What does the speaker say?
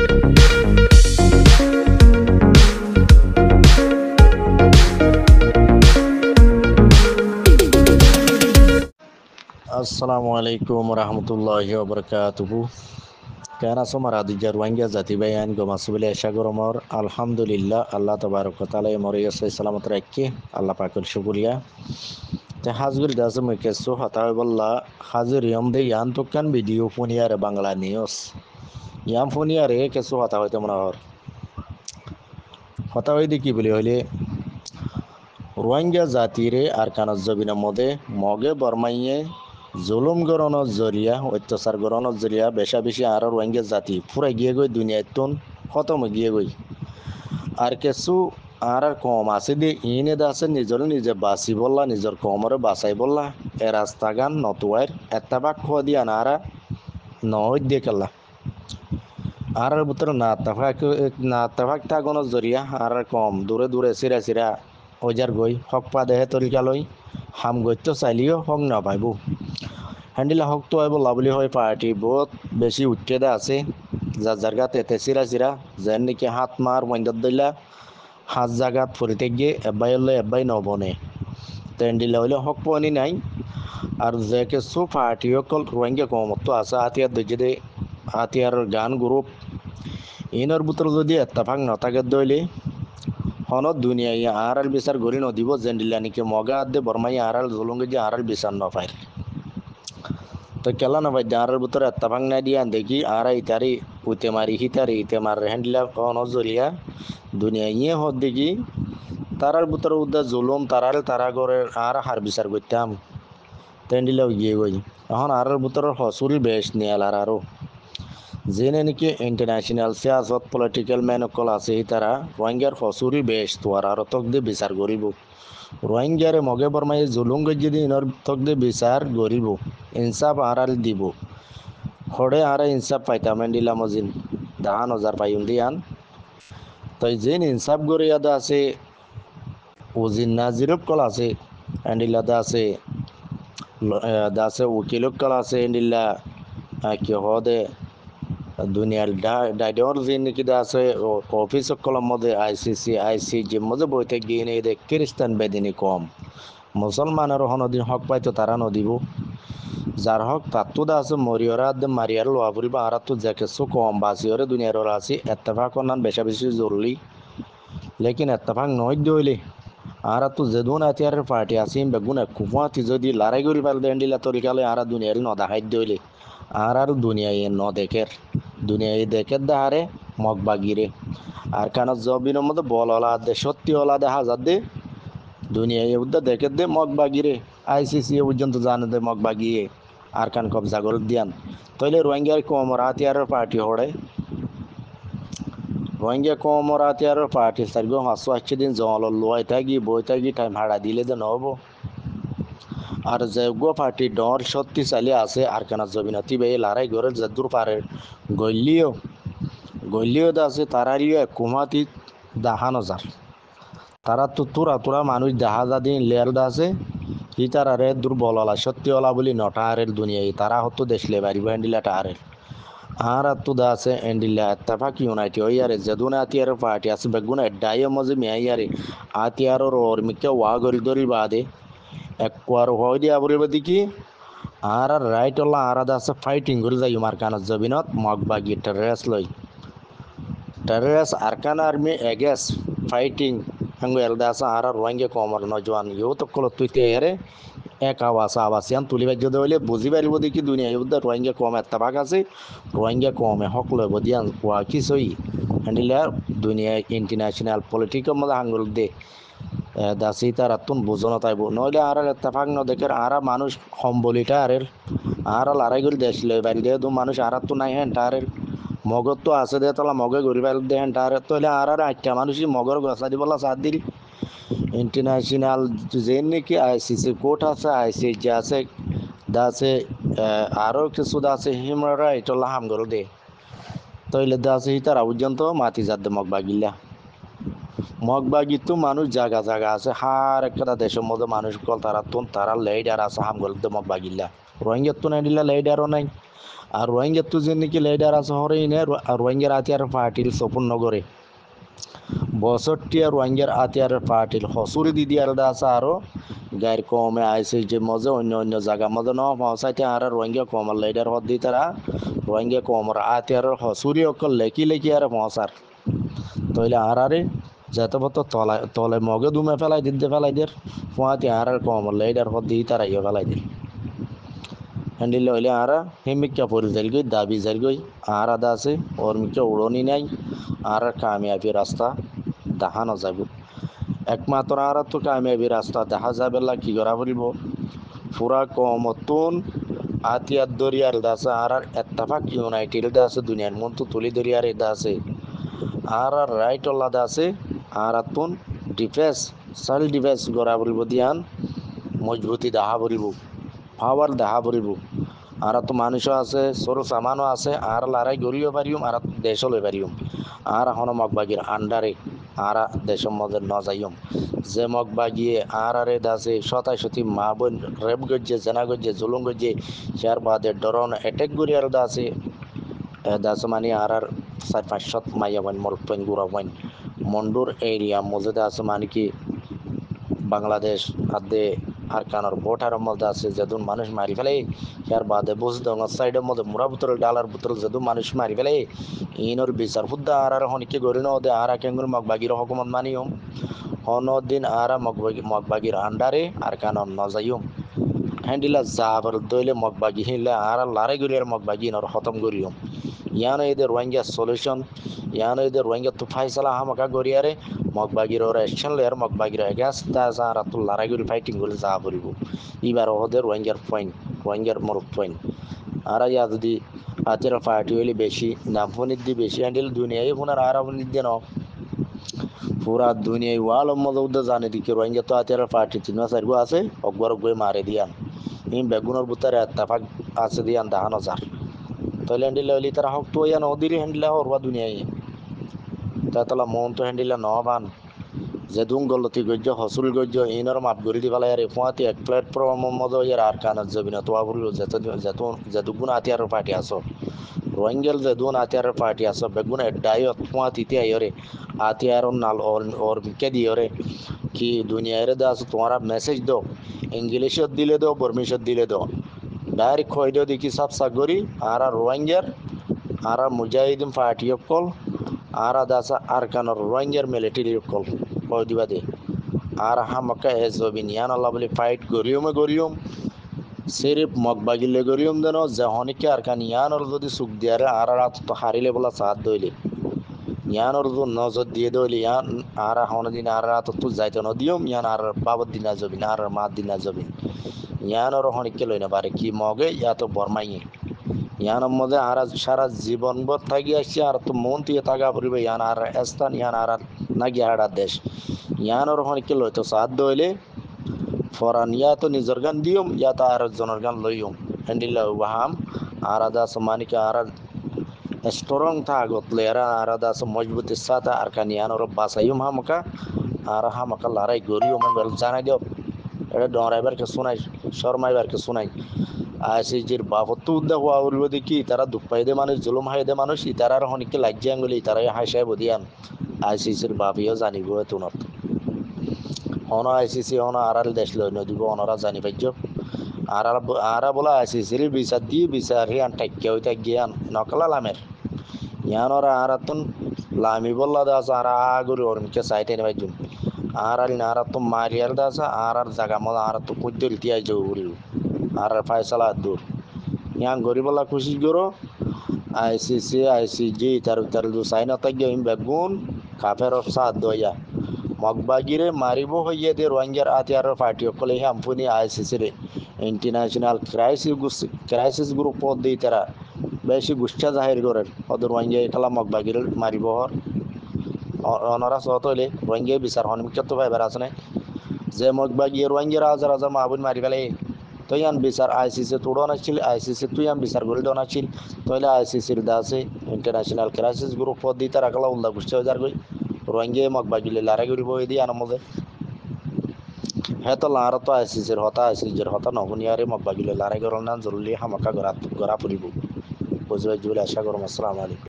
আসসালামু আলাইকুম রহমতুল্লাহি ওবরকাতুহু। কেন আছো মারাদিজা রোহিঙ্গা জাতি ভাই আইন গমাসুবিলে সাগরমর আলহামদুলিল্লাহ আল্লাহ তবারক তাআলা মরে গেছে সালামত রাখি আল্লাহ পাকের শুকরিয়া। তে হাজগুল দাস মেকেসু হতাই বল্লা হাজির ইয়ম দে ইয়ান তুকান ভিডিও ফোনিয়ার বাংলা নিউজ ইয়াম ফোনিয়ারে কেসু হতা হইতে মনে হর হতা হইতে কি বলি হইলে রোহিঙ্গা জাতিরে আর কানাজ জবিনের মধ্যে মগে বর্মাইয়ে জুলুম গরণের জরিয়া অত্যাচার গরণের জরিয়া বেশা বেশি আর রোহিঙ্গা জাতি পুরা গিয়ে গই দুনিয়ায় তুন খতম গিয়ে গই আর কিছু আর কম আছে দিয়ে ইনে আছে নিজর নিজে বাঁচি বললা নিজের কমরে বাঁচাই বললা এ রাস্তা গান নতুয়ার এত্তাবাক খোয়া দিয়া নারা নয় দিয়ে কেলা আর ভিতরে না তাফাক থাকনের জরিয়া আর কম দূরে দূরে চিরা চিরা ওজার গই হক পা দেহে তরিকা লই হাম গইতো চাইলিও হক না পাইব হ্যান্ডিলা হক তো আইব লাভলি হয় পার্টি বহুত বেশি উঠতে আছে যার জায়গা তেতে চিরা চিরা যেন নাকি হাত মার মন্দার দইলা হাত জাগাত ফরিতে গিয়ে এব্বাই হলে এব্বাই নবনে তেন্ডিলা হইলে হক পানি নাই আর যে কিছু পার্টি অকল রোহিঙ্গা কমতো আছে হাতিয়ার দইজে হাতিয়ার গান গ্রুপ ইনর ভিতরে যদি এত্তাফাক নথাকে দইলে হনত দুনিয়ায় আড়াল বিচার গড়ি নদিব জেন্ডিলা নাকি মগা আদে বর্মাই আড়াল জলুঙ্গে যে আড়াল বিচার নপায় তো কেলা না ভাই আড়ার ভিতরে এত্তাফাক না দিয়া দেখি আর ইতারি ইতে মারি হ্যান্ডিলা নজরিয়া দুনিয়া ইয়ে হত দেখি তারার ভিতরে উদ্দা জুলুম তারা করে আর হার বিচার করতাম তেন্ডিলাও গিয়ে গই এখন আর ভিতরে হসুরি বেশ নিয়াল আরও যেনে নাকি ইন্টারন্যাশনাল সিয়াসত পলিটিক্যাল ম্যান অকল আছে তারা রোহিঙ্গার হসুরি বেশ তোয়ার আর তক দিয়ে বিচার করিব রোহিঙ্গারে মগে বর্মাই জুলুম যদি ইনর তক দিয়ে বিচার করিব ইনসাফ আড়াল দিব হরে আর ইনসাফ পাইতাম দিলাম জিন দাহান হাজার পাইম দিয়ান তাই যেন ইনসাফ করে ইয়াদা আছে ওজিন নাজিরব কল আছে এন্ডিলাদা আছে দাসে উকিলক কল আছে এন্ডিল্লা কি হদে দুনিয়ার ডাইডর যে নাকি আছে অফিস কলম মধ্যে আইসিসি মধ্যে বইতে গিয়ে নেই দে খ্রিস্টান বেদিনী কম মুসলমানের হনদিন হক পাইতো তারা নদিব যার হক তাত্তু দা আছে মরিয়রা মারিয়ার লোয়া ফুরিব আর তো যে কিছু কম বাসিওরে দুনিয়ার আছে এত্তেফাক নান বেশা বেশি জরুরি লেকিন এত্তেফাক নয় দইলে আর তো যেদুন আতিয়ারের পার্টি আছে বেগুন কুফাতি যদি লড়াই করি পারলে দেন্ডিলা তরিকালে আর দুনিয়ার ন দেখাই দইলে আর দুনিয়ায় ন দেখের দুনিয়ায় দেখের দাহারে মগ বাগিরে আর কান জবিনের মধ্যে বল ওলা দে সত্যি ওলা দে হাজার দে দুনিয়ায় উদ্দা দেখে দে মগ বাগিরে আইসিসি পর্যন্ত জানে দে মগ বাগিয়ে আর কান কবজা করে দিয়ান তাইলে রোহিঙ্গার কমর হাতিয়ারের পার্টি হড়ে রোহিঙ্গা কমর হাতিয়ারের পার্টি সার্গো 500 দিন জল লোয়াই থাকি বই থাকি টাইম হাড়া দিলে দে নহব আর যে গো পার্টি ডর সত্যি চালি আছে আর কেন জবিনাতি বে লড়াই করে যদুর পারে গল্লিও আছে তারারিও কুমাতি দাহান হাজার তারা তো তোরা মানুষ দেখা যা দিন লেয়ার আছে হি তারারে দুর্বললা সত্যিওয়ালা বলি নটারের দুনিয়ায় তারা হতো দেশলে বাড়িব হ্যান্ডিলা টারের আর তো দা আছে এন্ডিলা এত্তাফাক ইউনাইটেড ইয়ারে যেদুনে আতিয়ার পার্টি আছে বেগুন ডাইও মজে মিয়াইয়ারে আতিয়ারর ওর মিকে ওয়া গরি দরি বাদে একবার হয় দিয়া বলিব দেখি আর রাইট ওলা আর আছে ফাইটিং করে যাই মার কানত জবিনত মগ বাগি টেররিস্ট আরকান আর্মি এগেস ফাইটিং হঙ্গো এলদা আছে আর রোহিঙ্গা কমর নজওয়ান ইউ তো কল তুইতে এরে এক আবাসিয়ান তুলিবার যদি হইলে বুঝি পারিব দেখি দুনিয়া ইউদ্দা রোহিঙ্গা কম এত্তাবাক আছে রোহিঙ্গা কমে হক লইব দিয়ান ওয়া কি সই হ্যান্ডিলা দুনিয়া ইন্টারন্যাশনাল পলিটিকের মধ্যে হাঙ্গুল দে দাসি তার আত্মন বুঝনো তাইব নইলে আর এত্তাফাক ন দেখে আর মানুষ সম্বলিটা আর লড়াই করে দেশ লই বাড়ি দিয়ে দু মানুষ আর তো নাই হ্যাঁ তারের মগর তো আছে দে তোলা মগে ঘুরি পাইল দেন তার তো হলে আর 8টা মানুষই মগর গছা দিবলা সাথ দিল ইন্টারন্যাশনাল যে নাকি আইসিসি কোর্ট আছে আইসিজে আছে দাসে আরও কিছু দাসে হিউম্যান রাইট ওলা হাম গরো দে তইলে দাসে তারা পর্যন্ত মাতি যাদ মগ বাগি তো মানুষ জায়গা আছে হার একটা দেশের মধ্যে মানুষ কল তারা লেডার আছে হাম গল মগ বাগিল্লা রোহিঙ্গা তো নাই দিলা লেডারও নাই আর রোহিঙ্গার তো যে নাকি লিডার আছে হরে ইনে আর রোহিঙ্গার আতিয়ার পার্টির সপন নগরে বছরটিয়া রোহিঙ্গার আতিয়ার পার্টির হসুরি দিদি আর আছে আরো গায়ের কমে আইসে যে মজা অন্য অন্য জায়গা মজা ন পৌঁছাইতে আর রোহিঙ্গা কমার লিডার হদ দি তারা রোহিঙ্গা কমর আতিয়ার হসুরি অকল লেখি লেখি আর পৌঁছার তইলে আরে যত বত তলা তলে মগে দুমে ফেলাই দের ফুয়াতে আর কমর লিডার হদ দি তারা ইয়ে ফেলাই দের হ্যান্ডিল হইলে আরা হিমিকা পরি যাই গই দাবি যাই গই আর আদা আছে ওর মিকে উড়নি নাই আর কামিয়াবি রাস্তা দেখানো যাব একমাত্র আর তো কামিয়াবি রাস্তা দেখা যাবে কি করা বলিব পুরা কমতন আতিয়ার দরিয়ার দাসে আর এত্তাফাক ইউনাইটেড দাসে দুনিয়ার মন তো তুলি দরিয়ার দাসে আর রাইট অল্লা দাসে আর তুন ডিফেন্স সেলফ ডিফেন্স করা বলিব দিয়ান মজবুতি দেখা বলিব পাওয়ার দেখা পড়িব আর তো মানুষও আছে সরু সামানও আছে আর লড়াই গড়িও পারিম আর দেশও লই পারিম আর এখন মগবাগির আন্ডারে আর দেশের মধ্যে ন যাইম যে মগবাগিয়ে আর আরে দাসে শতাই শতি মা বোন রেপ গজ্জে জেনা গজ্জে জুলুম গজ্জে চার বাদে ডরন অ্যাটেক করি আর দাসে দাস মানে আর 4-5 মাইয়া বন মরপেন গুড়া বন মন্ডুর এরিয়া মজে দাস মানে কি বাংলাদেশ আদে আর কানার বোটার মধ্যে আছে যেদুন মানুষ মারি ফেলে ইয়ার বাদে বুঝ দং সাইডের মধ্যে মুরা বোতল ডালার বোতল যেদুন মানুষ মারি ফেলে ইনর বিচার হুদ্দা আর হনিকে গরি ন দে আর কেঙ্গুর মগবাগির হকুমত মানিয়ম হন দিন আর মগবাগির আন্ডারে আর কানন ন যাইম হ্যান্ডিলা জাবর দইলে মগবাগি হিলে আর লারে গরিয়ার মগবাগি নর খতম করিয়ম ইয়ানো এদের রোহিঙ্গা সলিউশন ইয়ানো এদের রোহিঙ্গা তো ফাইসালা হামাকা গরিয়ারে মগবাগির ওরা অ্যাকশন লেয়ার মগবাগির এগেন্স্ট তা আর তো লারাগুলি ফাইটিং করে যা পড়িব এবার ওদের রোহিঙ্গার পয়েন্ট রোহিঙ্গার মর পয়েন্ট আর ইয়া যদি আতের পার্টি হইলে বেশি নামফনির দিয়ে বেশি হ্যান্ডেল দুনিয়ায় ফোনার আর আপনির দিয়ে ন পুরা দুনিয়ায় ওয়াল মধ্যে জানে দিকে রোহিঙ্গা তো আতের পার্টি 3-4 আছে অকবর গই মারে দিয়ান এই বেগুনের বুতারে এত্তাফাক আছে দিয়ান দাহানো যার তাহলে হ্যান্ডিল হইলে তারা হক তো ইয়া নদীরে হ্যান্ডিল হরবা দুনিয়ায় তাতলা মন তো হ্যান্ডিল নবান যে দুং গলতি গজ্য হসুল গজ্য ইনর মাপ গরি দি ফেলাই আর ফুয়াতি এক প্ল্যাটফর্ম মধ্যে ইয়ার আর কানত যাবি না তো আবুল যেতুগুণ আতিয়ার পার্টি আছো রোহিঙ্গেল যেদুন আতিয়ার পার্টি আছো বেগুন ডাইয়ত ফুয়াতি তে আইরে আতিয়ার নাল ওর মিকে দিয়রে কি দুনিয়ারে দাস তোমারা মেসেজ দাও ইংলিশত দিলে দাও বর্মিশত দিলে দাও ডাইরেক্ট কই দিও দেখি সব সাগরি আর রোহিঙ্গার আর মুজাহিদিন পার্টি অকল আর দাসা আর কানর রোহিঙ্গার মিলিটারি অকল কই দিবা দে আর হামকা এজবিন ইয়ান আল্লাহ বলে ফাইট গরিয়ম সিরিফ মগবাগিলে গরিয়ম দেন যহনিকে আর কান ইয়ানর যদি সুখ দিয়ারে আর রাত তো হারিলে বলা সাথ দইলে ইয়ানর যদি নজর দিয়ে দইলে ইয়ান আর হন দিন আর রাত তো যাইতে ন দিয়ম ইয়ান আর বাবদ দিনা যাবিন আর মা দিনা যাবিন ইয়ানর হনিকে লই না পারে কি মগে ইয়া তো বরমাইয়ে ইয়ানোর মধ্যে আর সারা জীবন ভর থাকি আসছে আর তো মন দিয়ে থাকা পড়বে ইয়ান আর স্থান ইয়ান আর নাকি আর দেশ ইয়ানোর হনিকে লইতো সাধ্য হইলে ফরান ইয়া তো নিজের গান দিয়ম ইয়া তো আর জনের গান লইম হ্যান্ডিল ওয়াহাম আর দাস মানিকে আর স্ট্রং থাকলে আর দাস মজবুতির সাথে আর কান ইয়ানোর বাসাইম হামকা আর হামকা লড়াই গরিও মানে জানাই দিও এটা ডরাইবারকে শোনাই শর্মাইবারকে শোনাই আইসিজির বাপত্ব উদ্যোগ হওয়া বলব দেখি তারা দুঃখ পাইদে মানুষ জুলুম হাইদে মানুষ ইতারার হনিকে লাজ্জা আঙ্গুলি তারাই হাসাই বদিয়ান আইসিসির বাপিও জানিব তুনত হন আইসিসি হন আড়াল দেশ লই নদীব অনরা জানি পাইজ আর বলা আইসিসির বিচার দিয়ে বিচার হিয়ান ঠাক্কে হইতে গিয়ান নকলা লামের ইয়ানরা আরাতুন লামি বললা দাস আর আগরি ওরমকে সাইতে নে পাইজুন আর তো মারিয়ার দাস আর জায়গা মত আর তো কুদ্দুল তিয়াই জউরি আর ফায়সালা দূর ইয়াং গরিবলা খুশি করো আইসিজি তার দু সাইন তাগিয়ে বেগুন কাফের সাথ দয়া মগবাগিরে মারিব হইয়ে দে রোহিঙ্গার আতিয়ার পার্টি অকলে হামপুনি আইসিসির ইন্টারন্যাশনাল ক্রাইসিস গ্রুপ দি তারা বেশি গুষ্ঠা জাহির করেন ওদের রোহিঙ্গা খেলা মগবাগির মারিব হর অনরা সত হইলে রোহিঙ্গা বিচার হনমিক্ষত ভাইবার আছে নাই যে মগবাগিয়ে রোহিঙ্গার হাজার হাজার মাহবুন মারি ফেলে তুই আন বিচার আইসিসি তুড়ো নাছিল আইসিসি তুই আন বিচার করে নাছিল তইলে আইসিসির দাসে ইন্টারন্যাশনাল ক্রাইসিস গ্রুপ দি তারা কলা উল্লা গুষ্টি হাজার গই রোহিঙ্গা মগবাগিলে লারা করিব এই দিয়ে আনমদে হেতো লার তো আসি যে হতা নহুনিয়ারে মব্বাগিলে লারে গরল না জরুরি হামাকা গড়া গড়া ফুরিব বুঝবে জুলে আশা করুন আসসালামু আলাইকুম